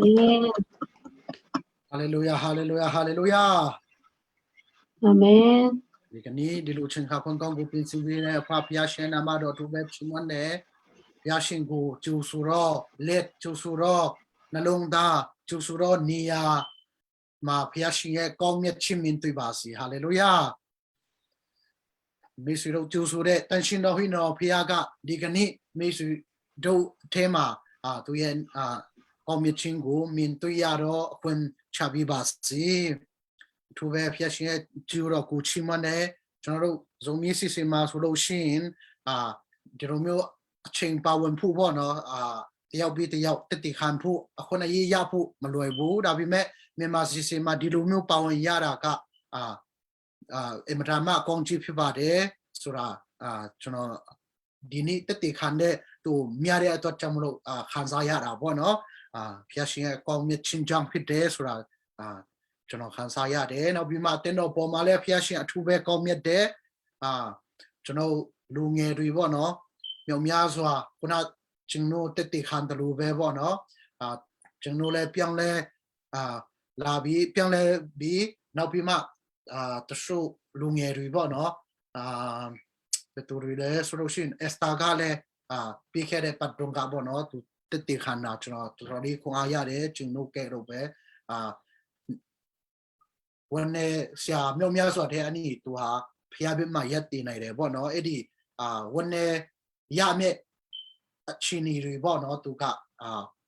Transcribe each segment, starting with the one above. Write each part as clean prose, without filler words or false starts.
Amen. Hallelujah, hallelujah, hallelujah. Amen. ဒီကနေ့ဒီလိုချင်းခါခွန်ကောင်းကိုပြင်ဆင်ပေးတဲ့အဖဖျားရှင်နာမတော်သူပဲချီးမွမ်းတယ်ဘုရားရှင်ကိုကျူဆူတော့လက်ကျူဆူတော့နှလုံးသားကျူဆူတော့နေရာမှာဘုရားရှင်ရဲ့ကောင်းမြတ်ခြင်းမြင်တွေ့ပါစေဟာလေလုယာမိတ်ဆွေတို့ကျူဆူတဲ့တန်ရှင်တော်ဟိနော်ဘုရားကဒီကနေ့မိတ်ဆွေတို့အထဲမှာသူရဲ့ကောင်းမြတ်ခြင်းကိုမြင်တွေ့ရတော့အခွင့်ချပေးပါစေသူပဲဖျက်ရှင်ရဲ့ကျူတော့ကိုချီးမွမ်းတယ်ကျွန်တော်တို့ဇုံမီစီစီမှာဆိုလို့ရှိရင်ဒီလိုမျိုးအချိန်ပါဝင်ဖို့ပေါ့နော်တယောက်ပြီးတယောက်တတိခံဖို့အခုနရေးရဖို့မလွယ်ဘူးဒါပေမဲ့မြန်မာစီစီမှာဒီလိုမျိုးပါဝင်ရတာကအမတမအကောင်းကြီးဖြစ်ပါတယ်ဆိုတာကျွန်တော်ဒီနေ့တတိခံတဲ့သူမြရတဲ့အတွက်ကြောင့်မလို့ခံစားရတာပေါ့နော်ဖျက်ရှင်ရဲ့ကောင်းမြတ်ခြင်းကြောင့်ဖြစ်တယ်ဆိုတာကျွန်တော်ခံစားရတယ်နောက်ပြီးမှတင်းတော်ပေါ်မှာလည်းဖျက်ရှင်အထူးပဲကောင်းမြတ်တယ်ကျွန်တော်လူငယ်တွေပေါ့နော်မြောက်များစွာခုနကျွန်တော်တက်တခံတယ်လို့ပဲပေါ့နော်ကျွန်တော်လည်းပြောင်းလဲလာပြီးပြောင်းလဲပြီးနောက်ပြီးမှတချို့လူငယ်တွေပေါ့နော်ဘယ်သူတွေလဲဆိုလို့ရှိရင်အက်စတာကလည်းပြီးခဲ့တဲ့ပတ်တုန်းကပေါ့နော်သူတက်တခံတာကျွန်တော်တော်တော်လေးခွန်အားရတယ်ကျွန်တော်ကဲတော့ပဲဝန်နေဆရာမြောက်များစွာတဲ့အနည်းသူဟာဖျားပြမရက်တည်နိုင်တယ်ပေါ့နော်အဲ့ဒီဝန်နေရမယ့်အချင်းတွေပေါ့နော်သူက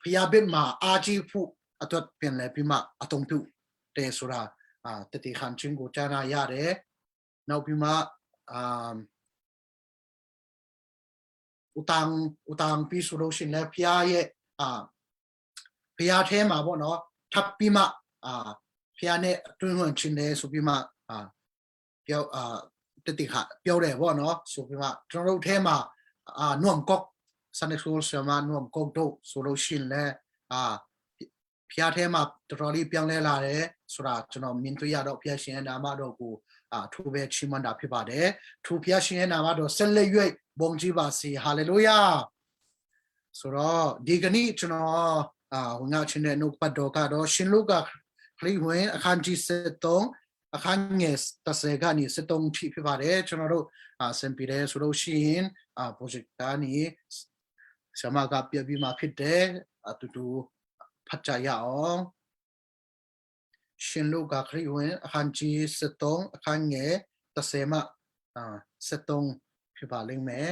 ဖျားပြမအာကြီးဖို့အတွက်ပြန်လဲပြီးမှအတုံးပြုတယ်ဆိုတာတတိခံချင်းကိုကြားနာရတယ်နောက်ပြီးမှဥတန်ပြီးဆိုလို့ရှိရင်လည်းဖျားရဲ့ဖျားထဲမှာပေါ့နော်ထပ်ပြီးမှဖျားနဲ့အတွင်းဝင်ချင်းတယ်ဆိုပြီးမှပြောတတိခပြောတယ်ပေါ့နော်ဆိုပြီးမှကျွန်တော်တို့ထဲမှာနွမ်ကော့စနေဆိုဆမနွမ်ကော့တို့ဆိုလို့ရှိရင်လည်းဖျားထဲမှာတော်တော်လေးပြောင်းလဲလာတယ်ဆိုတာကျွန်တော်မြင်တွေ့ရတော့ဖျားရှင်ရဲ့နာမတော်ကိုထူပဲချီးမွမ်းတာဖြစ်ပါတယ်ထူဖျားရှင်ရဲ့နာမတော်ဆက်လက်၍ဘုန်းကြီးပါစေဟာလေလုယာဆိုတော့ဒီကနေ့ကျွန်တော်ငါချင်းတဲ့နှုတ်ပတ်တော်ကတော့ရှင်လုကာခရစ်ဝင်အခန်းကြီး73အခန်းငယ်30ကနေ73ထိဖြစ်ပါတယ်ကျွန်တော်တို့စင်ပီရဲဆိုလို့ရှိရင်ပရိုဂျက်တာနေဆမကပြပြီးမှဖြစ်တယ်အတူတူဖတ်ကြရအောင်ရှင်လုကာခရစ်ဝင်အခန်းကြီး73အခန်းငယ်30မှ73ဖြစ်ပါလိမ့်မယ်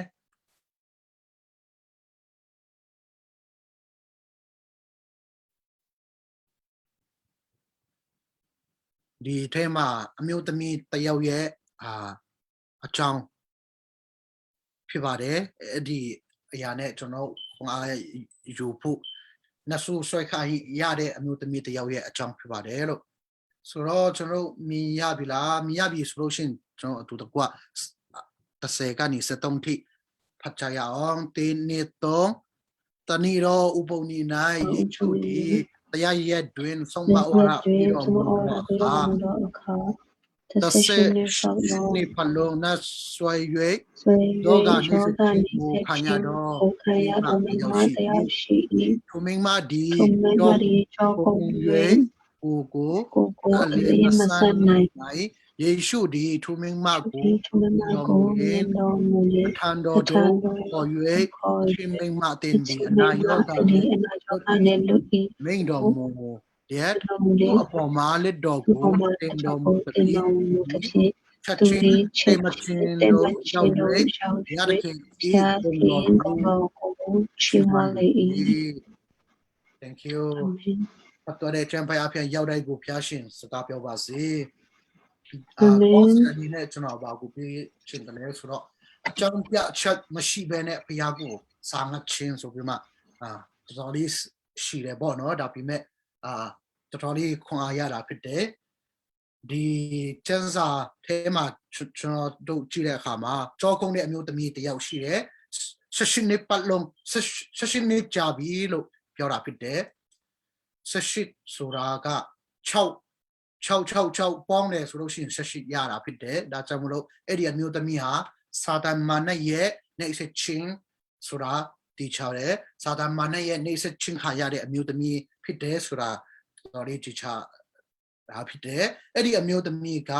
ဒီထဲမှာအမျိုးသမီးတယောက်ရဲ့အကြောင်းဖြစ်ပါတယ်အဲ့ဒီအရာနဲ့ကျွန်တော်ယူဖို့နဆူဆွဲခိုင်းရတဲ့အမျိုးသမီးတယောက်ရဲ့အကြောင်းဖြစ်ပါတယ်လို့ဆိုတော့ကျွန်တော်မြင်ရပြီလားမြင်ရပြီဆိုလို့ရှိရင်ကျွန်တော်အတူတကွ30ကနေ73ထိဖတ်ကြရအောင်တင်းနေတော့တဏီရောဥပုံနေနိုင်ယေရှုဒီတရားရဲ့တွင်ဆုံးမဝရပြီးတော်မူသောအခါတဆေနေဖလုံးနဆွေ၍ယောဂနိစ္စကိုခံရတော့တရားရှိ၏ထိုမင်းမဒီတော့ပုံ၍ကိုကလေးမဆန်နိုင်ယေရှုဒီထိုမင်းမကိုတော်မူ၏ထံတော်တို့ပေါ်၍ရှင်မင်းမတင်ဒီအနာယောဂနဲ့လူ၏မိန်တော်မူတဲ့အပေါ်မှာလက်တော်ကိုတင်တော်မူသည်ချက်ချင်းမချင်းတို့ရောက်၍ရတဲ့ခင်ဒီတော်ကိုချီးမွမ်းလေ၏ Thank you ပတ်တော်တဲ့ချမ်းဖယားဖျက်ရောက်တဲ့ကိုဖျားရှင်စကားပြောပါစေဘောစအနေနဲ့ကျွန်တော်ဘာကိုပြီးရှင်းတယ်ဆိုတော့အကြောင်းပြချက်မရှိဘဲနဲ့ဖျားကိုစာငတ်ချင်းဆိုပြီးမှတော်တော်လေးရှိတယ်ပေါ့နော်ဒါပေမဲ့တော်တော်လေးခွန်အားရတာဖြစ်တယ်ဒီကျန်းစာထဲမှာကျွန်တော်တို့ကြည့်တဲ့အခါမှာကြောကုန်းတဲ့အမျိုးသမီးတယောက်ရှိတယ်16နှစ်ပတ်လုံး16နှစ်ကြာပြီလို့ပြောတာဖြစ်တယ်16ဆိုတာက6ပေါင်းတယ်ဆိုလို့ရှိရင်18ရတာဖြစ်တယ်ဒါကြောင့်မလို့အဲ့ဒီအမျိုးသမီးဟာစာတန်မာနရဲ့နှိပ်စက်ခြင်းဆိုတာ တီချတယ်စာတမန်နဲ့ရဲ့နေဆက်ချင်းခါရတဲ့အမျိုးသမီးဖြစ်တယ်ဆိုတာတော်လေးတီချဒါဖြစ်တယ်အဲ့ဒီအမျိုးသမီးက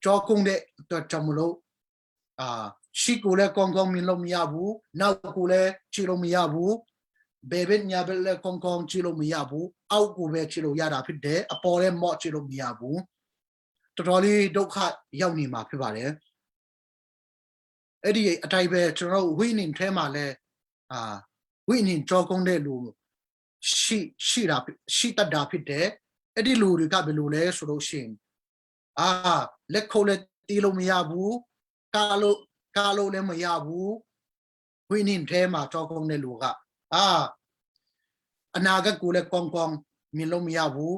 ကြောကုန်းတဲ့အတွက်ကြောင့်မလို့ရှိကိုလည်းကောင်းကောင်းမြင်လို့မရဘူးနောက်ကိုလည်းကြည့်လို့မရဘူးဘယ်ဘက်ညာဘက်လည်းကောင်းကောင်းကြည့်လို့မရဘူးအောက်ကိုပဲကြည့်လို့ရတာဖြစ်တယ်အပေါ်လည်းမော့ကြည့်လို့မရဘူးတော်တော်လေးဒုက္ခရောက်နေမှာဖြစ်ပါတယ်အဲ့ဒီအတိုင်းပဲကျွန်တော်ဝိနည်းထဲမှာလဲဝိနည်းကြောကုန်းတဲ့လူရှိတတ်တာဖြစ်တယ်အဲ့ဒီလူတွေကဘယ်လိုလဲဆိုလို့ရှိရင်လက်ခုပ်လည်းတီးလို့မရဘူးကာလို့လည်းမရဘူးဝိနည်းထဲမှာကြောကုန်းတဲ့လူကအနာဂတ်ကိုလည်းကောင်းကောင်းမြင်လို့မရဘူး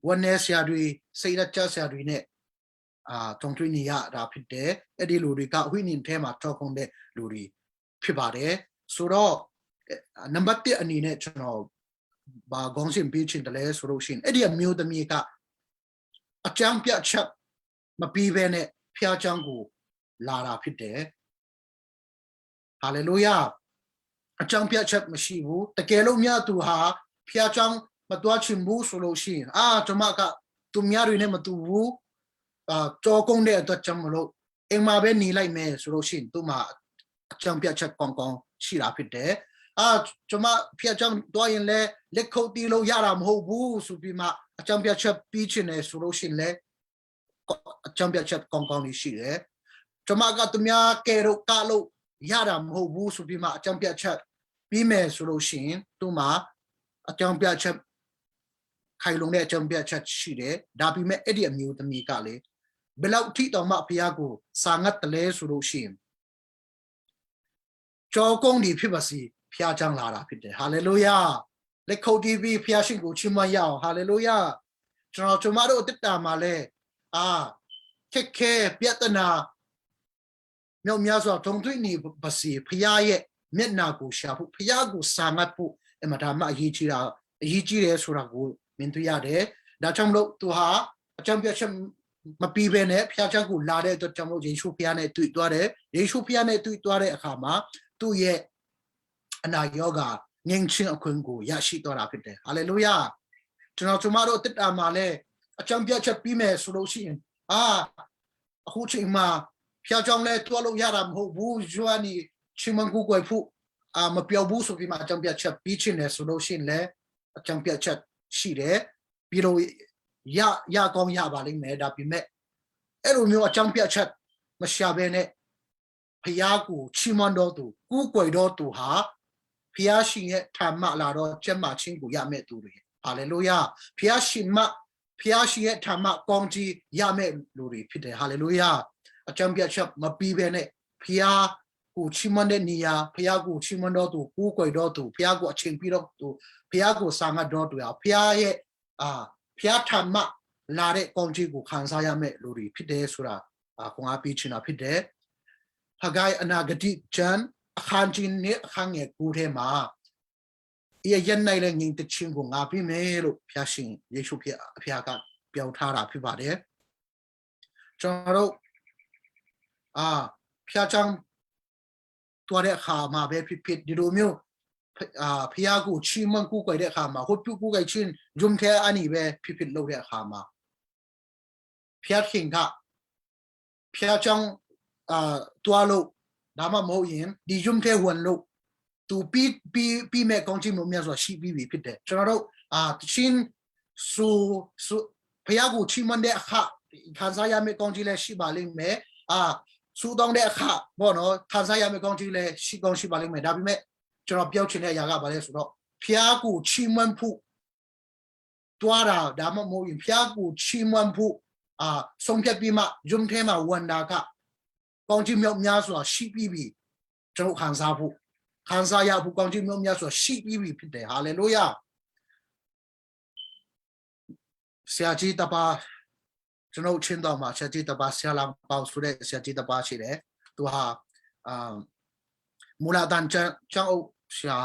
ဝမ်းနည်းစရာတွေစိတ်ကြစရာတွေနဲ့တုံ့တွေ့နေရတာဖြစ်တယ်အဲ့ဒီလူတွေကဝိနည်းထဲမှာကြောကုန်းတဲ့လူတွေဖြစ်ပါတယ်ဆိုတော့နံပါတ်1အနေနဲ့ကျွန်တော်ဘာခေါင်းစဉ်ပေးချင်တယ်လဲဆိုလို့ရှိရင်အဲ့ဒီအမျိုးသမီးကအကြမ်းပြချက်မပြီးဘဲနဲ့ဖျားချောင်းကိုလာတာဖြစ်တယ်ဟာလေလုယာအကြောင်းပြချက်မရှိဘူးတကယ်လို့မြတ်သူဟာဖျားချောင်းမတွားချင်ဘူးဆိုလို့ရှိရင်ကျွန်မကသူများတွေနဲ့မတူဘူးကြောကုန်းတဲ့အတွက်ကြောင့်မလို့အိမ်မှာပဲနေလိုက်မယ်ဆိုလို့ရှိရင်သူ့မှာအကြောင်းပြချက်ကောင်းကောင်းရှိတာဖြစ်တယ်ကျွန်မဖျားချောင်းတွားရင်လည်းလက်ခုပ်တီးလို့ရတာမဟုတ်ဘူးဆိုပြီးမှအကြောင်းပြချက်ပြီးချင်တယ်ဆိုလို့ရှိရင်လည်းအကြောင်းပြချက်ကောင်းကောင်းလေးရှိတယ်ကျွန်မကသူများကဲတော့ကလို့ရတာမဟုတ်ဘူးဆိုပြီးမှအကြောင်းပြချက်ပြီးမယ်ဆိုလို့ရှိရင်သူ့မှာအကြောင်းပြချက်ခိုင်လုံတဲ့အကြောင်းပြချက်ရှိတယ်ဒါပေမဲ့အဲ့ဒီအမျိုးသမီးကလေဘယ်လောက်ထိတောင်မှဖခင်ကိုစာငတ်တလဲဆိုလို့ရှိရင်ကြောကုန်းဒီဖြစ်ပါစီဖခင်ကြောင့်လာတာဖြစ်တယ်ဟာလေလုယာလက်ခုပ်တီးပြီးဖခင်ရှင်ကိုချီးမွမ်းရအောင်ဟာလေလုယာကျွန်မတို့တက်တာမှာလဲခက်ခဲပြဿနာမြောက်များစွာထုံတွေ့နေပါစီဖခင်ရဲ့မျက်နာကိုရှာဖို့ဖခင်ကိုစာငတ်ဖို့အမှန်တမ်းအရေးကြီးတယ်ဆိုတာကိုမြင်တွေ့ရတယ်ဒါကြောင့်မလို့သူဟာအကြောင်းပြချက်မပြီးဘဲနဲ့ဖျားချောင်းကိုလာတဲ့အတွက်ကြောင့်မို့ယေရှုဖျားနဲ့တွေ့သွားတယ်ယေရှုဖျားနဲ့တွေ့သွားတဲ့အခါမှာသူ့ရဲ့အနာရောဂါငြိမ်းချမ်းအခွင့်ကိုရရှိသွားတာဖြစ်တယ်ဟာလေလုယာကျွန်မတို့တက်တာမှာလဲအကြောင်းပြချက်ပြီးမယ်ဆိုလို့ရှိရင်အခုချိန်မှာဖျားချောင်းလဲတွားလို့ရတာမဟုတ်ဘူးယွာနီချင်းမန်ကူကွယ်ဖို့မပြောဘူးဆိုပြီးမှအကြောင်းပြချက်ပြီးချင်တယ်ဆိုလို့ရှိရင်လဲအကြောင်းပြချက်ရှိတယ်ပြီးတော့ရကောင်းရပါလိမ့်မယ်ဒါပေမဲ့အဲ့လိုမျိုးအကြောင်းပြချက်မရှာဘဲနဲ့ဖျားကိုချီးမွမ်းတော်သူကူးကွယ်တော်သူဟာဖျားရှင်ရဲ့ဓမ္မလာတော့ကျမ်းမာခြင်းကိုရမဲ့သူတွေဟာလေလုယာဖျားရှင်ရဲ့ဓမ္မကောင်းကြီးရမဲ့လူတွေဖြစ်တယ်ဟာလေလုယာအကြောင်းပြချက်မပြီးဘဲနဲ့ဖျားကိုချီးမွမ်းတဲ့နေရာဖျားကိုချီးမွမ်းတော်သူကူးကွယ်တော်သူဖျားကိုအချိန်ပြီးတော့သူဖျားကိုစာငတ်တော်သူဖျားရဲ့ဖျားဓမ္မလာတဲ့ကောင်းကြီးကိုခံစားရမဲ့လူတွေဖြစ်တယ်ဆိုတာခွန်အားပေးချင်တာဖြစ်တယ်ဟဂိုင်အနာဂတိကျမ်းအခန်းကြီးနဲ့အခန်းငယ်9ထဲမှာရဲ့နိုင်တဲ့ငြိမ်သက်ခြင်းကိုငါပြမယ်လို့ဖျားရှင်ယေရှုဖျားကပြောထားတာဖြစ်ပါတယ်ကျွန်တော်တို့ဖျားချောင်းတွားတဲ့အခါမှာပဲဖြစ်ဒီလိုမျိုးဖျားကိုချီးမွမ်းကူးကွယ်တဲ့အခါမှာဟုတ်ပြုကူးကွယ်ခြင်းဂျုံထဲအနိပဲဖြစ်လုပ်တဲ့အခါမှာဖျားခင်ကဖျားချောင်းတွားလို့ဒါမှမဟုတ်ရင်ဒီဂျုံထဲဝင်လို့သူပြီးမဲ့ကောင်းချီးမွမ်းများစွာရှိပြီးပြီဖြစ်တယ်ကျွန်တော်တို့ချင်းဆိုဖျားကိုချီးမွမ်းတဲ့အခါခံစားရမယ့်ကောင်းချီးလည်းရှိပါလိမ့်မယ်စူတောင်းတဲ့အခါဘောနော်ခံစားရမယ့်ကောင်းချီးလည်းရှိပါလိမ့်မယ်ဒါပေမဲ့ကျွန်တော်ပြောချင်တဲ့အရာကဘာလဲဆိုတော့ဖျားကိုချီးမွမ်းဖို့တွားတာဒါမှမဟုတ်ရင်ဖျားကိုချီးမွမ်းဖို့ဆုံးဖြတ်ပြီးမှဂျုံထဲမှာဝန်တာကကောင်းချီးမြောက်များစွာရှိပြီးပြီကျွန်တော်ခံစားရဖို့ကောင်းချီးမြောက်များစွာရှိပြီးပြီဖြစ်တယ်ဟာလေလုယာဆရာကြီးတပါကျွန်တော်ချင်းတော်မှာဆရာကြီးတပါဆရာလောင်ပေါဆိုတဲ့ဆရာကြီးတပါရှိတယ်သူဟာမူလာတန်ချောင်းဆရာ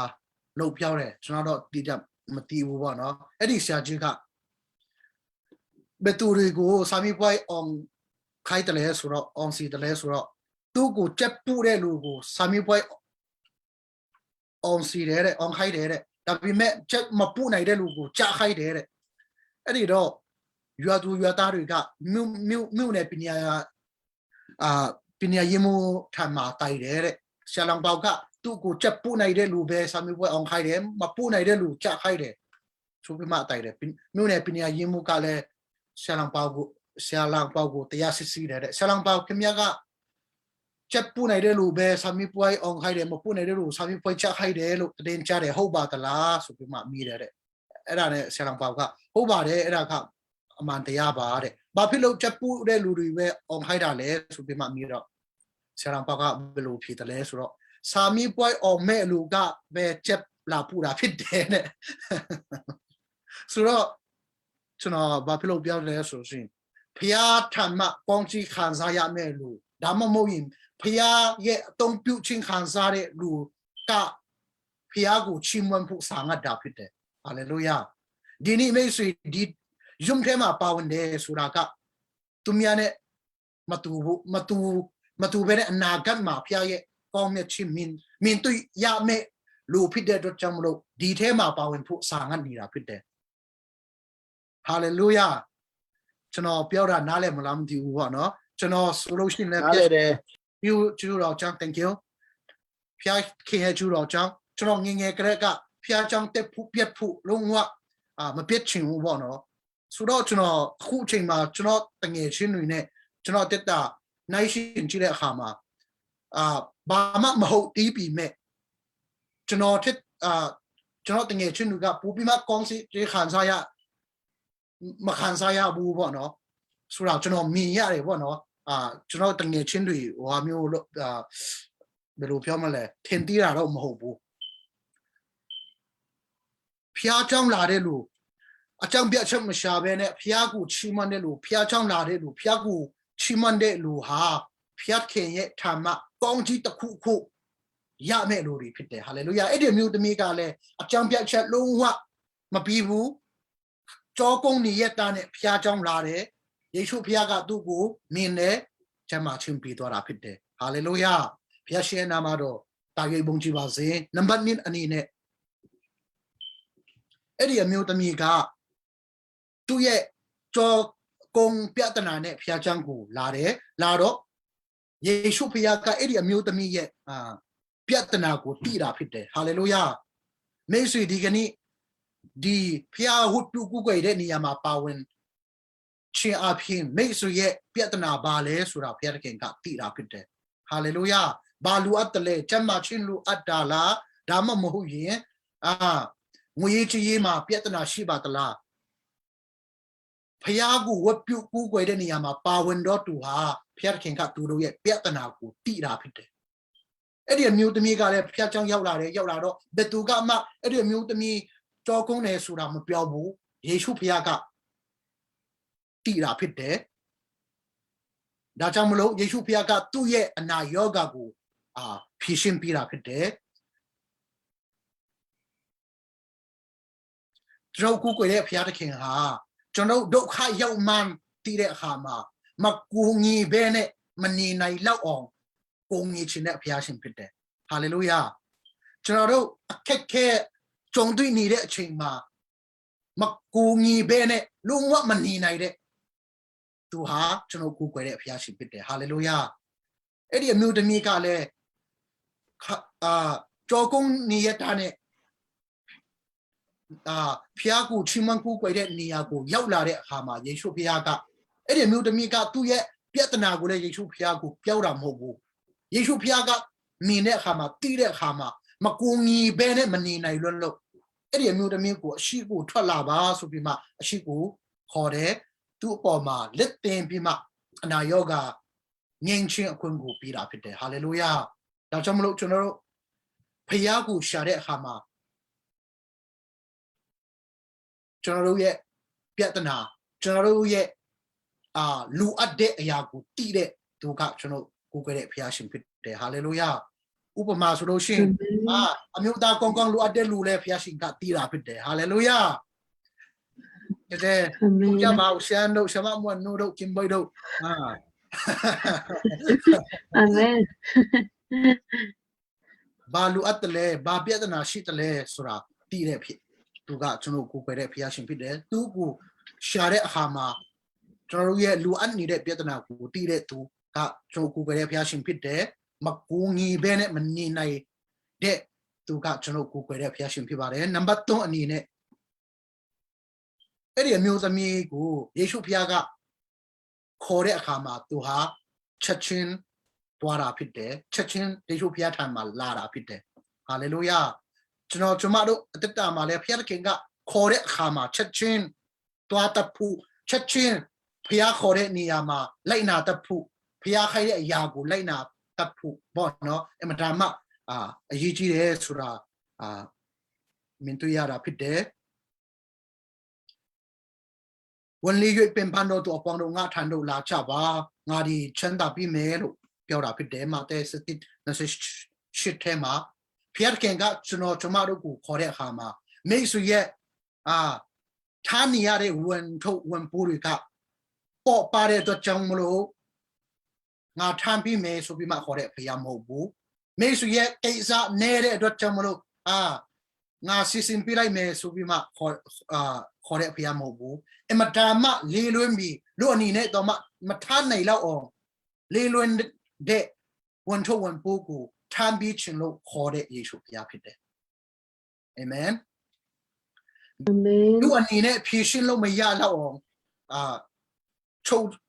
လှုပ်ပြောတယ်ကျွန်တော်တော့တိကျမသိဘူးပေါ့နော်အဲ့ဒီဆရာကြီးကဘယ်သူတွေကိုစာမေးပွဲအောင်ခိုင်းတယ်လဲဆိုတော့အောင်စီတယ်လဲဆိုတော့သူ့ကိုချက်ပူတဲ့လူကိုစာမေးပွဲ on စီတယ်တဲ့ on ခိုင်းတယ်တဲ့ဒါပေမဲ့ချက်မပူနိုင်တဲ့လူကိုချခိုင်းတယ်တဲ့အဲ့ဒီတော့ရွာသူရွာသားတွေကမြို့နယ်ပညာပညာရေးမှုထံမှာတိုင်တယ်တဲ့ဆရာလောင်ပေါကသူ့ကိုချက်ပူနိုင်တဲ့လူပဲစာမျိုးပွဲ on ခိုင်းတယ်မပူနိုင်တဲ့လူချခိုင်းတယ်ဆိုပြီးမှတိုင်တယ်မြို့နယ်ပညာရေးမှုကလည်းဆရာလောင်ပေါကိုတရားစစ်ဆေးတယ်တဲ့ဆရာလောင်ပေါခင်ဗျားကချက်ပူနိုင်တဲ့လူပဲစာမျိုးပွဲ on ခိုင်းတယ်မပူနိုင်တဲ့လူစာမျိုးပွဲချခိုင်းတယ်လို့တင်ကြတယ်ဟုတ်ပါသလားဆိုပြီးမှမိတယ်တဲ့အဲ့ဒါနဲ့ဆရာလောင်ပေါကဟုတ်ပါတယ်အဲ့ဒါကအမှန်တရားပါတဲ့ဘာဖြစ်လို့ချက်ပူတဲ့လူတွေပဲ on ခိုင်းတာလဲဆိုပြီးမှမိတော့ဆရာလောင်ပေါကဘယ်လိုဖြစ်တယ်လဲဆိုတော့စာမျိုးပွဲ on မဲ့လူကပဲချက်လာပူတာဖြစ်တယ်တဲ့ဆိုတော့ကျွန်တော်ဘာဖြစ်လို့ပြောလဲဆိုရင်ဖျားထမ်းမှပေါင်းကြီးခံစားရမဲ့လူဒါမှမဟုတ်ရင်ဖျားရဲ့အတုံးပြုတ်ချင်းခံစားတဲ့လူကဖျားကိုချီးမွမ်းဖို့ဆောင်တာဖြစ်တယ်ဟာလေလုယာဒီနေ့မိတ်ဆွေဒီယုံထဲမှာပါဝင်တယ်ဆိုတာကသူများနဲ့မတူပဲတဲ့အနာဂတ်မှာဖျားရဲ့ကောင်းမြတ်ခြင်းမင်းတို့ရမဲ့လူဖြစ်တဲ့အတွက်ကြောင့်မလို့ဒီထဲမှာပါဝင်ဖို့ဆောင်နေတာဖြစ်တယ်ဟာလေလုယာကျွန်တော်ပြောတာနားလည်မလားမသိဘူးပေါ့နော်ကျွန်တော်ဆိုလို့ရှိရင်လည်းပြည့်တယ်ပြုကျူတော်ကြောင့် thank you ဖျားခင်ရဲ့ကျူတော်ကြောင့်ကျွန်တော်ငငယ်ကလေးကဖျားကြောင့်တက်ဖို့ပြတ်ဖို့လုံးဝမပြတ်ချင်ဘူးပေါ့နော်ဆိုတော့ကျွန်တော်အခုအချိန်မှာကျွန်တော်တငယ်ချင်းတွေနဲ့ကျွန်တော်တက်တာနိုင်ရှင်ကြည့်တဲ့အခါမှာဘာမှမဟုတ်တီးပြီးမဲ့ကျွန်တော်တငယ်ချင်းတွေကပူပြီးမှကောင်းစီခံစားရမခံစားရဘူးပေါ့နော်ဆိုတော့ကျွန်တော်မြင်ရတယ်ပေါ့နော်ကျွန်တော်တငယ်ချင်းတွေဟိုမျိုးဘယ်လိုပြောမလဲထင်သေးတာတော့မဟုတ်ဘူးဖျားချောင်းလာတဲ့လူအကြောင်းပြချက်မရှာဘဲနဲ့ဖျားကိုချီးမွမ်းတဲ့လူဖျားချောင်းလာတဲ့လူဖျားကိုချီးမွမ်းတဲ့လူဟာဖျားခင်ရဲ့ဌာနကောင်းကြီးတစ်ခုခုရမဲ့လူတွေဖြစ်တယ်ဟာလေလုယာအဲ့ဒီမျိုးသမီးကလည်းအကြောင်းပြချက်လုံးဝမပြီးဘူးကြောကုန်းနေရတာနဲ့ဖျားချောင်းလာတယ်ယေရှုဖျားကသူ့ကိုမြင်တယ်ကျမ်းမာချင်းပြီးသွားတာဖြစ်တယ်ဟာလေလုယာဖျားရှင်နာမတော်တာ၍ဘုန်းကြီးပါစေနံပါတ်1အနေနဲ့အဲ့ဒီအမျိုးသမီးကသူ့ရဲ့ကြောကုန်းပြဿနာနဲ့ဖျားချောင်းကိုလာတော့ယေရှုဖျားကအဲ့ဒီအမျိုးသမီးရဲ့ပြဿနာကိုသိတာဖြစ်တယ်ဟာလေလုယာမိတ်ဆွေဒီကနေ့ဒီဖျားဝတ်ပြုကိုယ်တဲ့နေရာမှာပါဝင်ချင်းအဖြစ်မိတ်ဆွေရဲ့ပြဿနာပါလဲဆိုတာဘုရားသခင်ကသိတာဖြစ်တယ်ဟာလေလုယာဘာလူအပ်တယ်လဲကျမ်းမာချင်းလူအပ်တာလားဒါမှမဟုတ်ရင်ငွေချေးမှာပြဿနာရှိပါသလားဖျားကိုဝတ်ပြုကိုယ်တဲ့နေရာမှာပါဝင်တော့သူဟာဘုရားသခင်ကသူတို့ရဲ့ပြဿနာကိုသိတာဖြစ်တယ်အဲ့ဒီအမျိုးသမီးကလည်းဖျားချောင်းရောက်လာတော့ဘယ်သူကမှအဲ့ဒီအမျိုးသမီးကြောကုန်းတယ်ဆိုတာမပြောဘူးယေရှုဖျားကသိတာဖြစ်တယ်ဒါကြောင့်မလို့ယေရှုဖျားကသူ့ရဲ့အနာရောဂါကိုဖြေရှင်းပေးတာဖြစ်တယ်ကျွန်တော်ကိုယ်ရဲ့ဖျားသခင်ဟာကျွန်တော်ဒုက္ခရောက်မှန်းသိတဲ့အခါမှာမကူညီဘဲနဲ့မနေနိုင်လောက်အောင်ကိုငြိချင်တဲ့ဖျားရှင်ဖြစ်တယ်ဟာလေလုယာကျွန်တော်တို့အခက်ခဲကြုံတွေ့နေတဲ့အချိန်မှာမကူညီဘဲနဲ့လုံးဝမနေနိုင်တဲ့သူဟာကျွန်တော်ကိုယ်ရဲ့ဖျားရှင်ဖြစ်တယ်ဟာလေလုယာအဲ့ဒီအမျိုးသမီးကလည်းကြောကုန်းနေရတာနဲ့ဖျားကိုချီးမွမ်းကိုယ်တဲ့နေရာကိုရောက်လာတဲ့အခါမှာယေရှုဖျားကအဲ့ဒီအမျိုးသမီးကသူ့ရဲ့ပြဿနာကိုလည်းယေရှုဖျားကိုပြောတာမဟုတ်ဘူးယေရှုဖျားကမြင်တဲ့အခါမှာသိတဲ့အခါမှာမကူညီဘဲနဲ့မနေနိုင်လို့အဲ့ဒီအမျိုးသမီးကိုအရှိကိုထွက်လာပါဆိုပြီးမှအရှိကိုခေါ်တယ်သူ့အပေါ်မှာလက်တင်ပြီးမှအနာရောဂါငြိမ်းချင်းအခွင့်ကိုပေးတာဖြစ်တယ်ဟာလေလုယာဒါကြောင့်မလို့ကျွန်တော်တို့ဖျားကိုရှာတဲ့အခါမှာကျွန်တော်တို့ရဲ့ပြဿနာကျွန်တော်တို့ရဲ့လူအပ်တဲ့အရာကိုတည်တဲ့သူကကျွန်တော်ကိုယ်ရဲ့ဖျားရှင်ဖြစ်တယ်ဟာလေလုယာဥပမာဆိုလို့ရှိရင်အမျိုးသားကောင်းကောင်းလူအပ်တဲ့လူလည်းဖျားရှင်ကတည်တာဖြစ်တယ်ဟာလေလုယာတဲ့ဘုရားမောရှန်တို့ရှမမွန်နိုတို့ကင်ဘိုတို့အာမင် Balu at the le, Babiatana shitale sura, Tirepi, Tuga Chunu Kupere Piashin Pide, Tugu, Share Hama, Troye Lu Anide Pietana, Tire to Ka Choku Piashin Pide, Makungi Bene Manina de Tuga Chunu Kupere Piashin Pibare, number 2 Anine. Eri amuse me go, Yeshu Piaga, Kore Hama, Tuha, Chachin, Dwara Pide, Chachin, Yeshu Piatama, Lara Pide. Hallelujah. Chumado at the time, Pia Kinga, Kore Hama, Chachin, Tuata Pu, Chachin, Pia Kore Niyama, Laina Tapu, Pia Haya Yagu, Laina Tapu, Bono, Emadama, Yiji Sura, Mintuyara Pide. When Liu Pimpano to Opondo Natando La Chava, Nadi Chanda Pimelo, Piora Pide, Mate, Nasi Shitema. Pierre Kenga, Chuno Tomato, Kore Hama. Makes you yet, Taniare when to when Purika. Pop Pare to Chamulo. Now Tampi may so be my Kore Piamobu. Makes you yet, Kaza, Nere to Chamulo. Now Sisim Pila may so be my Kore Piamobu. And Madama, Lilumbi, Luanine, Matana Lao. Lilun de one to one Puku. Time beach and low Kore Yeshu Yapide. Amen. Amen. You are in it, Pishin Lo Mayala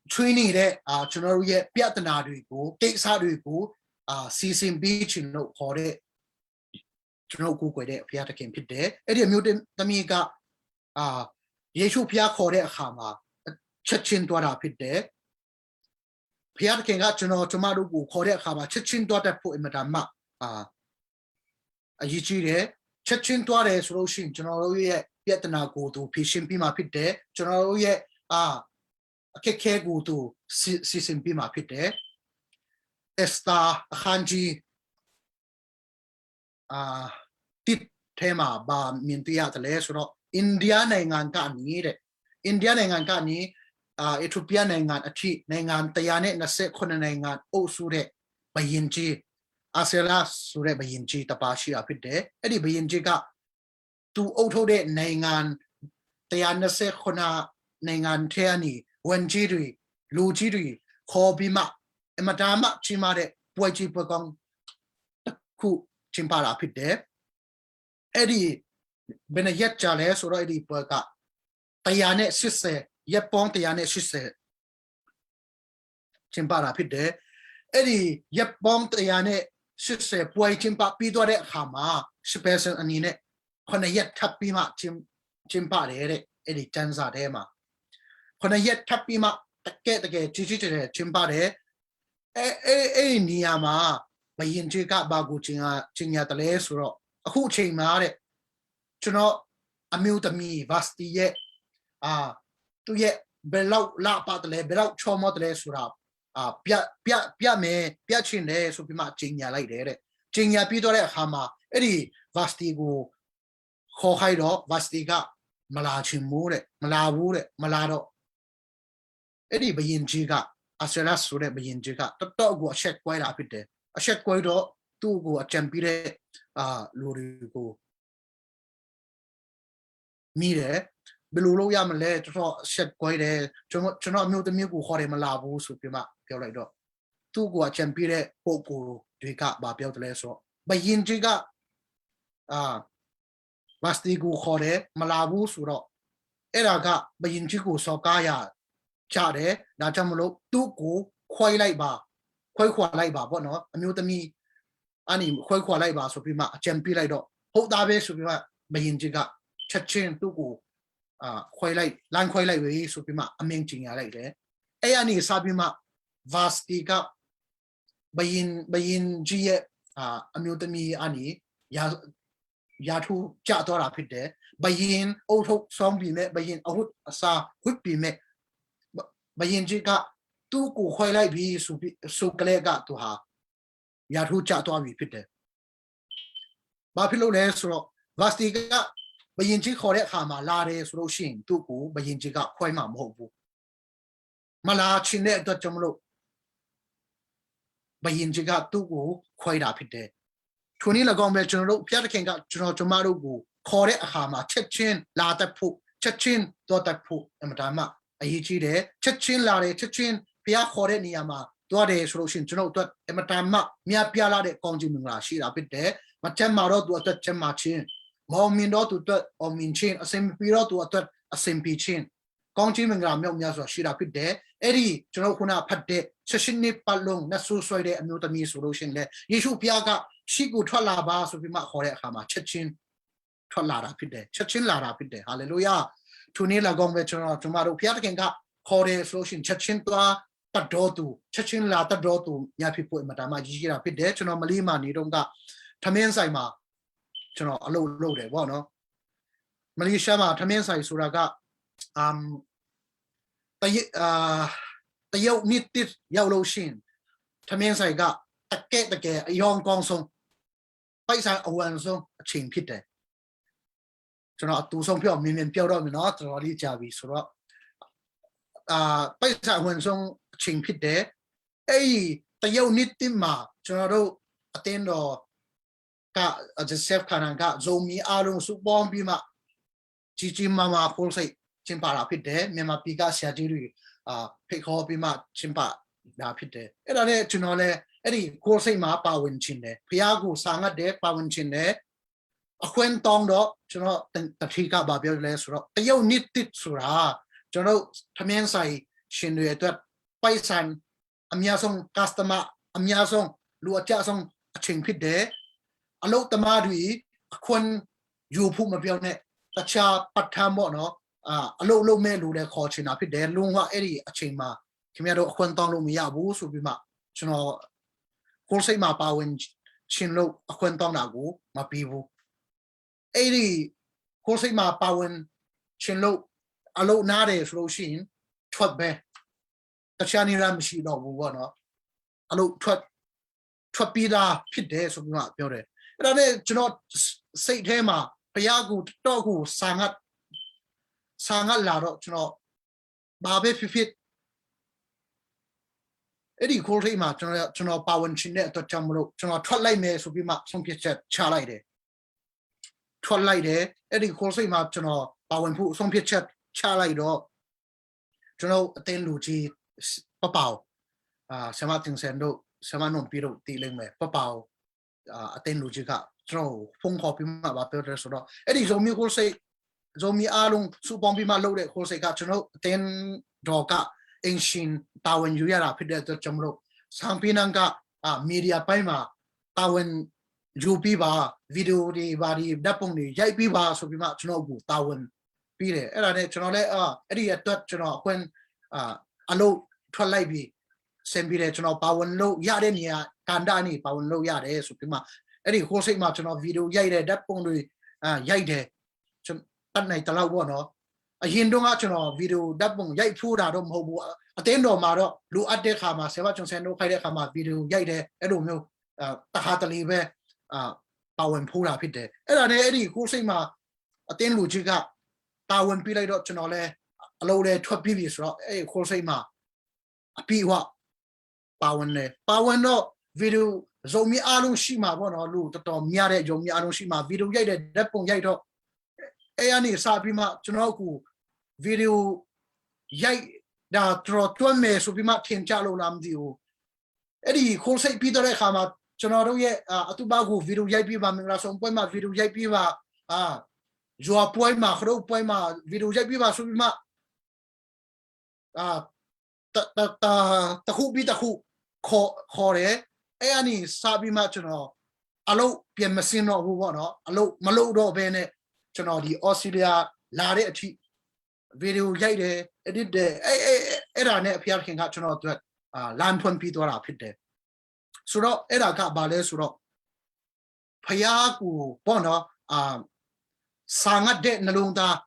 training there, Chunoria, Piatanadu, Gates Hadu, Season Beach in low Kore, Chunoku, Piata came pit Eddie Mutin, Tamiga, Yeshu Pia Kore Hama, Chachin Dwara pit there. Piata King Chuno, Tomaru, Kore Hama, Chachin Dwata put in Madama, a Yichi. Chachin Tuares Roshin, General Vietnam go to Pishin Pima Pite, General Keke go to Sisim Pima Pite, Esta Hanji Tit Tema Ba Mintia Telesro, India Nangan need India Nangani, Ethiopia Nangan, a cheat Nangan, Tayane, Nase Konangan, O Sure, Bayinji. Asela Sure Bayinji Tapashi Apide, Eddie Bayinjiga to Auto de Nangan, Tayana Sekona, Nangan Teani, Wenjiri, Lujiri, Kobima, Emadama Chimare, Poichi Pagong, Ku Chimpara Pide, Eddie Benayet Jales or Eddie Perga, Tayane Sisse, Yapon Tayane Sisse, Chimpara Pide, Eddie Yapon Tayane. Sisse, boy, Chimpa, Pidore, Hama, Special Anine, when I yet tapima, Chimpa, Eddie Tanza Dema. When I yet tapima, get the gate, Chimpa, Niama, by Yinjika Bagu Chinga the Lesro, a who chain mare, Chuno, a mute me, vasti yet, to yet below la patle, below chomo lesura. Pia me, Piachin de Supima Chinya like there. Chinya Pidore Hama, Eddie Vastigo, Hohaido, Vastiga, Malachimure, Malavure, Malado. Eddie Bayinjiga, Asera Sure Bayinjiga, the dog was shed quite rapid. A shed quite to go a champire, Lurigo. Mire, Belulo Yamale, to shed quite a Chonot Mute Miku Hore Malabu Supima, Piorido. Tu go a champire, Poco, Dika, Babio Leso. Bayinjiga, Vastigu Hore, Malabu Suro. Eraga, Bayinjigu Sokaya, Chade, Najamulo, Tuku, Quai Laiba, Quai Laiba, Bono, Amutami, Anim, Quai Laiba, Supima, Champirido, Hodabe Supima, Bayinjiga, Chachin, Tuku, Quai Lai, Lan Quai Lai, Supima, Aming like there. Ayani Sabima, Vastiga, Bayin G. Amutami, Ani, Yatu, Chatora Pide, Bayin, Auto, Sangpi, Bayin, Out, Sa, Whippy, Bayin Jiga, Tuku, Hoylai, be Sukalega to her. Yatu Chatua Pide. Bapilo Lesro, Vastiga, Bayin Jikore Hama, Lares, Roshin, Tuku, Bayin Jiga, Quaima Mobu. Malachine, the Jamlo. Bayinjiga Tugu, quite rapid. ထိုနည်း၎င်းပဲကျွန်တော်တို့ဖျားသခင်ကကျွန်တော်ကျမတို့ကိုခေါ်တဲ့အခါမှာချက်ချင်းလာတတ်ဖို့ချက်ချင်းတော့တတ်ဖို့အမှန်တမ်းအရေးကြီးတယ်ချက်ချင်းလာတယ်ချက်ချင်းဖျားခေါ်တဲ့နေရာမှာတော့တယ်ဆိုလို့ရှိရင်ကျွန်တော်တို့အမှန်တမ်းမြတ်ပြလာတဲ့ကောင်းချီးမင်္ဂလာရှိတာဖြစ်တယ်မချက်မှာတော့သူအတွက်ချက်မှာချင်းမောင်မင်းတော့သူအတွက်အောင်မင်းချင်းအစင်ပြီးတော့သူအတွက်အစင်ပြီးချင်းကောင်းချီးမင်္ဂလာမြောက်များစွာရှိတာဖြစ်တယ်အဲ့ဒီကျွန်တော်ခုနဖတ်တဲ့ဆက်ရှင်နှစ်ပတ်လုံးနတ်ဆိုးဆွဲတဲ့အမျိုးသမီးဆိုလို့ရှိရင်လေယေရှုဖျားကရှိကိုထွက်လာပါဆိုပြီးမှခေါ်တဲ့အခါမှာချက်ချင်းထွက်လာတာဖြစ်တယ်ချက်ချင်းလာတာဖြစ်တယ်ဟာလေလုယာသူနေ့၎င်းပဲကျွန်တော်တို့ဖျားတခင်ကခေါ်တယ်ဆိုလို့ရှိရင်ချက်ချင်းသွားတတ်တော်သူချက်ချင်းလာတတ်တော်သူညာဖြစ်ဖို့အမှန်တမ်းကြီးကြီးတာဖြစ်တယ်ကျွန်တော်မလီမာနေတော့ကထမင်းဆိုင်မှာကျွန်တော်အလုပ်လုပ်တယ်ပေါ့နော်မလေးရှားမှာထမင်းဆိုင်ဆိုတာကတရုတ်နှစ်တစ်ရောက်လို့ရှိရင်ထမင်းဆိုင်ကတကယ်အယောင်ကောင်းဆုံးပိုက်ဆံအဝန်ဆုံးအချိန်ဖြစ်တယ်ကျွန်တော်အတူဆုံးပြောမြင်ပြောတော့မယ်နော်တော်တော်လေးကြာပြီဆိုတော့ပိုက်ဆံအဝန်ဆုံးအချိန်ဖြစ်တယ်အဲ့ဒီတရုတ်နှစ်တစ်မှာကျွန်တော်တို့အတင်းတော်ကJoseph ခါနန်ကဇုံမီအားလုံးစုပေါင်းပြီးမှကြီးမားမားပို့စိတ်ကျင်းပတာဖြစ်တယ်မြန်မာပြည်ကဆရာကြီးတွေဖိတ်ခေါ်ပြီးမှကျင်းပတာဖြစ်တယ်အဲ့ဒါနဲ့ကျွန်တော်လည်းအဲ့ဒီကိုယ်စိတ်မှာပါဝင်ခြင်းတယ်ဖျားကိုစာငတ်တယ်ပါဝင်ခြင်းတယ်အခွင့်တောင်းတော့ကျွန်တော်တတိကဘာပြောလဲဆိုတော့တရုတ်နှစ်တစ်ဆိုတာကျွန်တော်ထမင်းဆိုင်ရှင်တွေအတွက်ပိုက်ဆံအများဆုံး customer အများဆုံးလူအကြဆုံးအချိန်ဖြစ်တယ်အလုပ်သမားတွေအခွင့်ယူဖို့မပြောနဲ့တခြားပတ်ထမ်းပေါ့နော်အလုပ်လုပ်မဲ့လူတွေခေါ်ချင်တာဖြစ်တယ်လုံးဝအဲ့ဒီအချိန်မှာခင်ဗျားတို့အခွင့်တောင်းလို့မရဘူးဆိုပြီးမှကျွန်တော်ကိုယ်စိတ်မှာပါဝင်ရှင်လို့အခွင့်တောင်းတာကိုမပြီးဘူးအဲ့ဒီကိုယ်စိတ်မှာပါဝင်ရှင်လို့အလုပ်နားတယ်ဆိုလို့ရှိရင်ထွက်ပဲတခြားနေရာမရှိတော့ဘူးပေါ့နော်အလုပ်ထွက်ပြီးသားဖြစ်တယ်ဆိုပြီးမှပြောတယ်အဲ့ဒါနဲ့ကျွန်တော်စိတ်ထဲမှာဘုရားကိုတော့ကိုစာငတ်လာတော့ကျွန်တော်ဘာပဲဖြစ်အဲ့ဒီကိုယ်ထိပ်မှာကျွန်တော်ပါဝင်ခြင်းတဲ့အတွက်ကြောင့်မလို့ကျွန်တော်ထွက်လိုက်မယ်ဆိုပြီးမှဆုံးဖြတ်ချက်ချလိုက်တယ်ထွက်လိုက်တယ်အဲ့ဒီကိုယ်စိတ်မှာကျွန်တော်ပါဝင်ဖို့ဆုံးဖြတ်ချက်ချလိုက်တော့ကျွန်တော်အတင်းလူကြီးပပဆမတင်စံတို့ဆမနုံပြီးတော့တီးလိမ့်မယ်ပပအတင်းလူကြီးကကျွန်တော်ဖုန်းခေါ်ပြီးမှဘာပြောတယ်ဆိုတော့အဲ့ဒီဇုံမီကိုယ်စိတ်ဇုံမီအားလုံးစုပေါင်းပြီးမှလုပ်တဲ့ကိုယ်စိတ်ကကျွန်တော်အတင်းတော့ကအင်ရှင်တာဝန်ယူရတာဖြစ်တဲ့အတွက်ကျွန်တော်Sangpiနန်ကမီဒီယာပိုင်းမှာတာဝန်ယူပြီးပါဗီဒီယိုတွေဘာတွေဓာတ်ပုံတွေရိုက်ပြီးပါဆိုပြီးမှကျွန်တော်ကိုတာဝန်ပြီးတယ်အဲ့ဒါနဲ့ကျွန်တော်လည်းအဲ့ဒီအတွက်ကျွန်တော်အခွင့်အလုပ်ထွက်လိုက်ပြီးဆင်ပြီးတယ်ကျွန်တော်ပါဝင်လို့ရတဲ့နေရာကန်တာနေပါဝင်လို့ရတယ်ဆိုပြီးမှအဲ့ဒီကိုယ်စိတ်မှာကျွန်တော်ဗီဒီယိုရိုက်တယ်ဓာတ်ပုံတွေရိုက်တယ်ကျွန်တော်တတ်နိုင်တလောက်ပေါ့နော်အရင်တုန်းကကျွန်တော်ဗီဒီယိုဓာတ်ပုံရိုက်ဖိုးတာတော့မဟုတ်ဘူးအတင်းတော်မှာတော့လူအပ်တဲ့ခါမှာဆယ်ဘကျွန်ဆန်တို့ခိုက်တဲ့ခါမှာဗီဒီယိုရိုက်တယ်အဲ့လိုမျိုးတခါတလေပဲပါဝင်ဖိုးတာဖြစ်တယ်အဲ့ဒါနဲ့အဲ့ဒီကိုယ်စိတ်မှာအတင်းလူကြီးကတာဝန်ပြလိုက်တော့ကျွန်တော်လည်းအလုပ်လည်းထွက်ပြီးပြီဆိုတော့အဲ့ကိုယ်စိတ်မှာအပြည့်အဝပါဝင်တော့ဗီဒီယိုဇုံမီအားလုံးရှိမှာပေါ့နော်လူတော်တော်များတဲ့ဇုံမီအားလုံးရှိမှာဗီဒီယိုရိုက်တဲ့ဓာတ်ပုံရိုက်တော့အဲ့အနေစပြီးမှကျွန်တော်ကိုဗီဒီယိုရိုက်ဒါတော်တွန်းမယ်ဆိုပြီးမှထင်ကြလို့လားမသိဘူးအဲ့ဒီခိုးစိတ်ပြီးတဲ့အခါမှာကျွန်တော်တို့ရဲ့အတူပါကိုဗီဒီယိုရိုက်ပြီးပါမင်္ဂလာဆောင်ပွဲမှာဗီဒီယိုရိုက်ပြီးပါဂျွာပွဲမှာခရုပ်ပွဲမှာဗီဒီယိုရိုက်ပြီးပါဆိုပြီးမှတခုပြီးတခုခေါ်တယ်အဲ့အနေစပြီးမှကျွန်တော်အလုပ်ပြန်မစင်းတော့ဘူးပေါ့နော်အလုပ်မလုပ်တော့ဘဲနဲ့ကျွန်တော်ဒီဩစတြေးလျလာတဲ့အထိဗီဒီယိုရိုက်တယ် edit တယ်အဲ့ဒါနဲ့အဖေခင်ကကျွန်တော်တို့လမ်းဖွင့်ပြီးသွားတာဖြစ်တယ်ဆိုတော့အဲ့ဒါကဘာလဲဆိုတော့ဖယားကိုပေါ့နော်စာငတ်တဲ့နှလုံးသား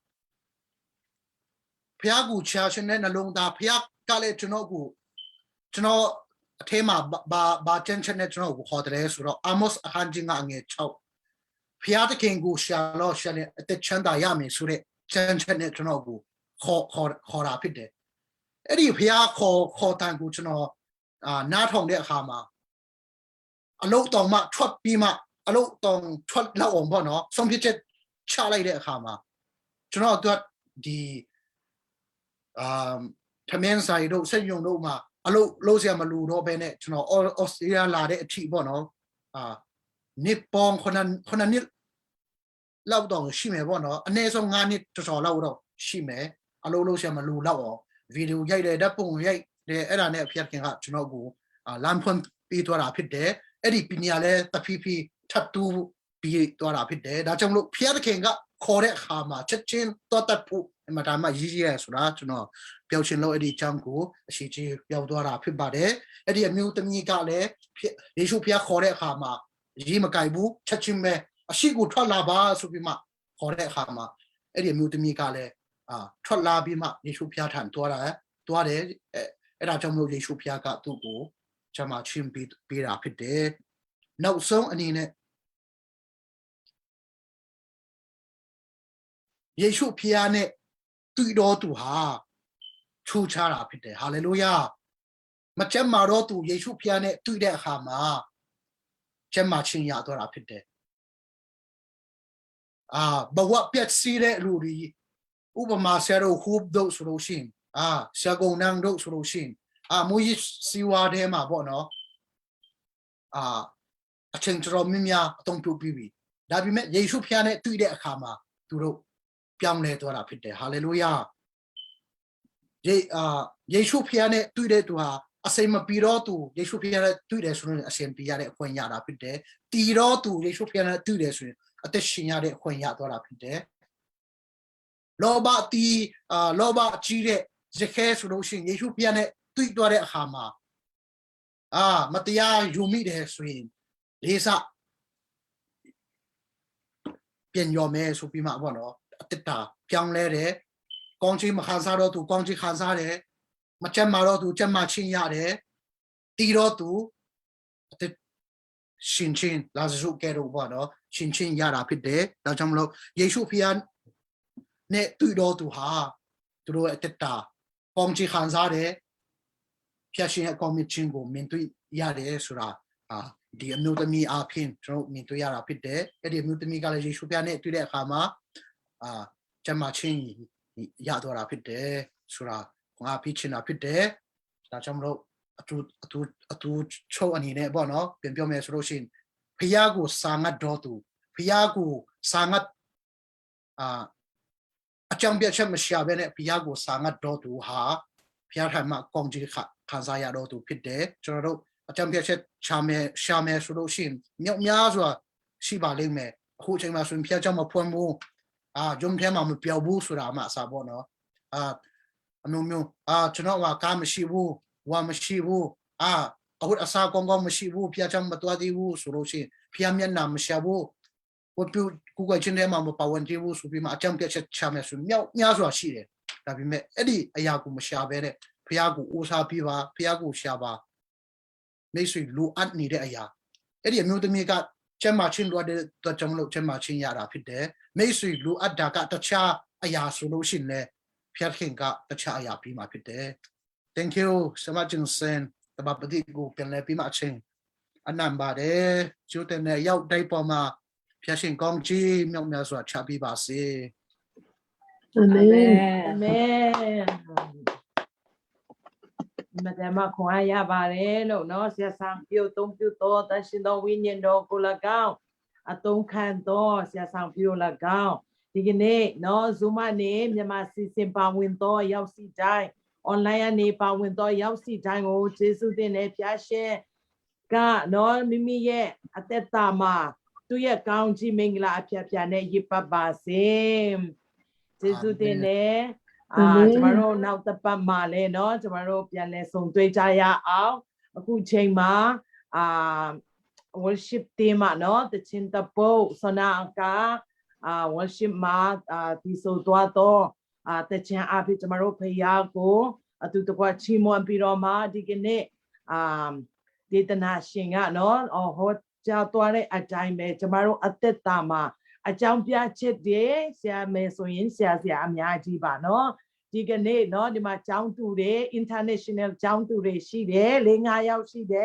ဖယားကိုချာရှင်တဲ့နှလုံးသားဖယားကလည်းကျွန်တော်အထဲမှာဘာချန်နဲ့ကျွန်တော်ကိုခေါ်တယ်ဆိုတော့Amos အခန်းကြီးငယ်6ဖျားတခင်ကိုရှာလို့ရှာနေအသက်ချမ်းသာရမယ်ဆိုတဲ့ချမ်းနဲ့ကျွန်တော်ကိုခေါ်တာဖြစ်တယ်အဲ့ဒီဖျားခေါ်တန်ကိုကျွန်တော်နားထောင်တဲ့အခါမှာအလုတ်တော်မှထွက်ပြီးမှ အလို့တောင်ထွက်လောက်အောင်ပေါ့နော်ဆုံးဖြတ်ချက်ချလိုက်တဲ့အခါမှာကျွန်တော်တို့ဒီထမင်းဆိုင်တို့စိတ်ယုံတို့မှာအလို့လို့ဆရာမလူတော့ဘဲနဲ့ကျွန်တော်ဩစတြေးလျလာတဲ့အထိပေါ့နော်နှစ်ပေါင်းခုနှစ်လောက်တော့ရှိမယ်ပေါ့နော်အနည်းဆုံး9နှစ်တော်လောက်တော့ရှိမယ်အလို့လို့ဆရာမလူလောက်အောင်ဗီဒီယိုရိုက်တယ်ဓာတ်ပုံရိုက်တယ်အဲ့ဒါနဲ့အဖေခင်ကကျွန်တော်ကိုလမ်းဖွင့်ပေးသွားတာဖြစ်တယ်အဲ့ဒီပညာလဲတဖြည်းဖြည်းထပ်တူပြီးသွားတာဖြစ်တယ်ဒါကြောင့်မလို့ဖေခင်ကခေါ်တဲ့အခါမှာချက်ချင်းတော့တတ်ဖို့အမှန်တမ်းရည်ရည်ရဆိုတာကျွန်တော်ပြောချင်လို့အဲ့ဒီအကြောင်းကိုအရှိကြီးပြောသွားတာဖြစ်ပါတယ်အဲ့ဒီအမျိုးသမီးကလည်းယေရှုဖျားခေါ်တဲ့အခါမှာရေးမကြိုက်ဘူးချက်ချင်းပဲအရှိကိုထွက်လာပါဆိုပြီးမှခေါ်တဲ့အခါမှာအဲ့ဒီအမျိုးသမီးကလည်းထွက်လာပြီးမှယေရှုဖျားထံသွားတယ်အဲ့ဒါကြောင့်မလို့ယေရှုဖျားကသူ့ကိုကျမချင်းပေးတာဖြစ်တယ်နောက်ဆုံးအနေနဲ့ယေရှုဖျားနဲ့တွေ့တော်သူဟာထူခြားတာဖြစ်တယ်ဟာလေလုယာမကျမ်းမာတော့သူယေရှုဖျားနဲ့တွေ့တဲ့အခါမှာကျမ်းမာခြင်းရတော့တာဖြစ်တယ်ဘဝပြည့်စည်တဲ့လူတွေဥပမာဆရာတို့ဟူဘ်တို့ဆိုလို့ရှိရင်ဆရာကုံနန်းတို့ဆိုလို့ရှိရင်မူကြီးစီဝါထဲမှာပေါ့နော်အချင်းတော်မြများအသုံးပြုပြီးပြီဒါပေမဲ့ယေရှုဖျားနဲ့တွေ့တဲ့အခါမှာသူတို့ပြောင်းလဲသွားတာဖြစ်တယ်ဟာလေလုယာယေရှုဖျားနဲ့တွေ့တဲ့သူဟာအစိမ်မပီတော့သူယေရှုဖျားနဲ့တွေ့တယ်ဆိုရင်အရှင်ပီရတဲ့အခွင့်ရတာဖြစ်တယ်တီတော့သူယေရှုဖျားနဲ့တွေ့တယ်ဆိုရင်အသက်ရှင်ရတဲ့အခွင့်ရသွားတာဖြစ်တယ်လောဘကြီးတဲ့ဇခဲဆိုလို့ရှိရင်ယေရှုဖျားနဲ့တွေ့သွားတဲ့အခါမှာမတရားယူမိတယ်ဆိုရင်လေးစပြန်ရောမယ်ဆိုပြီးမှပေါ့နော်အတ္တပြောင်းလဲတယ်ကောင်းချီးမခံစားတော့သူကောင်းချီးခံစားတယ်မကျမ်းမာတော့သူကျမ်းမာခြင်းရတယ်တီတော့သူအတ္တရှင်ချင်းလာစုကဲတော့ပေါ့နော်ရှင်ချင်းရတာဖြစ်တယ်ဒါကြောင့်မလို့ယေရှုဖျားနဲ့တွေ့တော့သူဟာသူတို့အတ္တကောင်းချီးခံစားတယ်ဖျားရှင်ရဲ့ကောင်းမြတ်ခြင်းကိုမြင်တွေ့ရတယ်ဆိုတာဒီအမျိုးသမီးအဖြစ်ကျွန်တော်မြင်တွေ့ရတာဖြစ်တယ်အဲ့ဒီအမျိုးသမီးကလည်းယေရှုဖျားနဲ့တွေ့တဲ့အခါမှာကျမ်းမာခြင်းရတော့တာဖြစ်တယ်ဆိုတာငါပြချင်တာဖြစ်တယ်ဒါကြောင့်မလို့အတူချုပ်အနေနဲ့ပေါ့နော်ပြန်ပြောမယ်ဆိုလို့ရှိရင်ဖျားကိုစာငတ်တော်သူဖျားကိုစာငတ်အကြောင်းပြချက်မရှိဘဲနဲ့ဖျားကိုစာငတ်တော်သူဟာဖျားထံမှာကောင်းကြီးခံစားရတော့သူဖြစ်တယ်ကျွန်တော်တို့အကြောင်းပြချက်ရှာမယ်ဆိုလို့ရှိရင်မြောက်များစွာရှိပါလိမ့်မယ်အခုချိန်မှာဆိုရင်ဖျားကြောင့်မဖွင့်ဘူးဂျုံထဲမှာမပြောဘူးဆိုတာမှအစားပေါ့နော်အမျိုးမျိုးကျွန်တော်ကကားမရှိဘူးဝါမရှိဘူးအခုအစားကောင်းကောင်းမရှိဘူးဖျားကြောင့်မတော်သေးဘူးဆိုလို့ရှိရင်ဖျားမျက်နှာမရှာဘူးဝတ်ပြုကူကချင်းထဲမှာမပါဝင်သေးဘူးဆိုပြီးမှအကြောင်းပြချက်ရှာမယ်ဆိုမြောက်များစွာရှိတယ်ဒါပေမဲ့အဲ့ဒီအရာကိုမရှာဘဲနဲ့ဖျားကိုဦးစားပြီးပါဖျားကိုရှာပါမိတ်ဆွေလိုအပ်နေတဲ့အရာအဲ့ဒီအမျိုးသမီးကကျမ်းမာခြင်းလိုတဲ့အတွက်ကြောင့်မလို့ကျမ်းမာခြင်းရတာဖြစ်တယ်မိတ်ဆွေလိုအပ်တာကတခြားအရာဆိုလို့ရှိရင်လည်းဖျားခင်ကတခြားအရာပြီးမှဖြစ်တယ် Thank you so much စင်တဘာပတိကိုပြန်လဲပြီးမှအချင်းအနံပါတယ်ကျိုးတဲ့နဲ့ရောက်တိုက်ပေါ်မှာဖျားရှင်ကောင်းကြီးမြောက်များစွာချပေးပါစေအာမင်အာမင်မတမခွန်အားရပါတယ်လို့နော်ဆရာဆောင်ပြုသုံးပြုတော်တရှင်တော်ဝိညာဉ်တော်ကို၎င်းအတုံးခံတော်ဆရာဆောင်ပြု၎င်းဒီကနေ့နော် Zoom နေမြန်မာစီစဉ်ပါဝင်တော်ရောက်စီတိုင်း online ကနေပါဝင်တော်ရောက်စီတိုင်းကိုကျေးဇူးတင်တဲ့ဖျားရှင်ကနော်မိမိရဲ့အသက်တာမှာသူ့ရဲ့ကောင်းကြီးမင်္ဂလာအဖျားဖျားနဲ့ရည်ပတ်ပါစေကျေးဇူးတင်တဲ့ကျမတို့နောက်တစ်ပတ်မှာလဲเนาะကျမတို့ပြန်လဲဆုံတွေ့ကြရအောင်အခုချိန်မှာworship team เนาะတချင်းတပုတ်ဆနာကworship မှာဒီဆိုတော့တချင်းအဖြစ်ကျမတို့ဖယားကိုအတူတကွချီးမွမ်းပြီးတော့မှဒီကနေ့ဒေသနာရှင်ကเนาะဟောကြားသွားတဲ့အတိုင်းပဲကျမတို့အသက်တာမှာအကြောင်းပြချက်တွေဆရာမယ်ဆိုရင်ဆရာအများကြီးပါเนาะဒီကနေ့เนาะဒီမှာကျောင်းသူတွေ international ကျောင်းသူတွေရှိတယ်၄-5 ယောက်ရှိတယ်